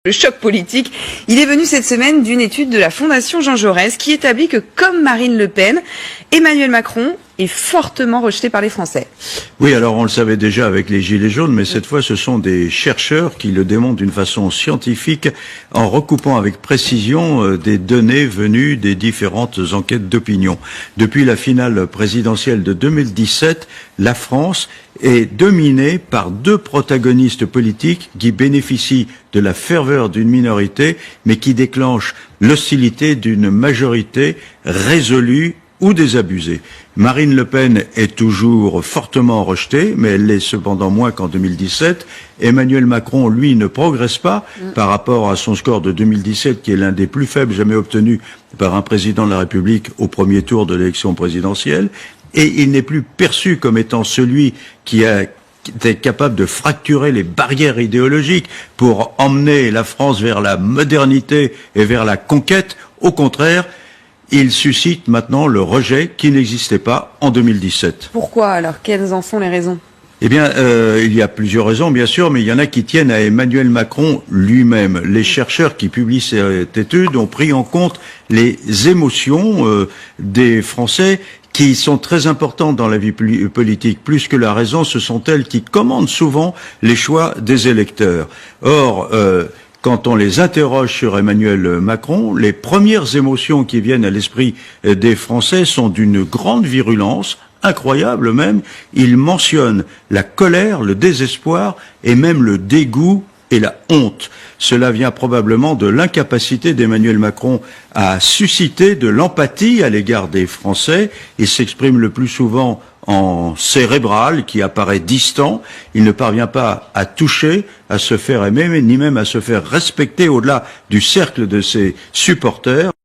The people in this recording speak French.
Le choc politique, il est venu cette semaine d'une étude de la Fondation Jean Jaurès qui établit que, comme Marine Le Pen, Emmanuel Macron est fortement rejeté par les Français. Oui, alors on le savait déjà avec les Gilets jaunes, mais cette fois ce sont des chercheurs qui le démontrent d'une façon scientifique en recoupant avec précision des données venues des différentes enquêtes d'opinion. Depuis la finale présidentielle de 2017, la France est dominée par deux protagonistes politiques qui bénéficient de la ferveur d'une minorité, mais qui déclenchent l'hostilité d'une majorité résolue ou désabusée. Marine Le Pen est toujours fortement rejetée, mais elle l'est cependant moins qu'en 2017. Emmanuel Macron, lui, ne progresse pas par rapport à son score de 2017, qui est l'un des plus faibles jamais obtenus par un président de la République au premier tour de l'élection présidentielle. Et il n'est plus perçu comme étant celui qui était capable de fracturer les barrières idéologiques pour emmener la France vers la modernité et vers la conquête. Au contraire, il suscite maintenant le rejet qui n'existait pas en 2017. Pourquoi alors? Quelles en sont les raisons? Eh bien, il y a plusieurs raisons, bien sûr, mais il y en a qui tiennent à Emmanuel Macron lui-même. Les chercheurs qui publient cette étude ont pris en compte les émotions des Français qui sont très importantes dans la vie politique. Plus que la raison, ce sont elles qui commandent souvent les choix des électeurs. Or, quand on les interroge sur Emmanuel Macron, les premières émotions qui viennent à l'esprit des Français sont d'une grande virulence, incroyable même. Il mentionne la colère, le désespoir et même le dégoût et la honte. Cela vient probablement de l'incapacité d'Emmanuel Macron à susciter de l'empathie à l'égard des Français. Il s'exprime le plus souvent en cérébral, qui apparaît distant. Il ne parvient pas à toucher, à se faire aimer, ni même à se faire respecter au-delà du cercle de ses supporters.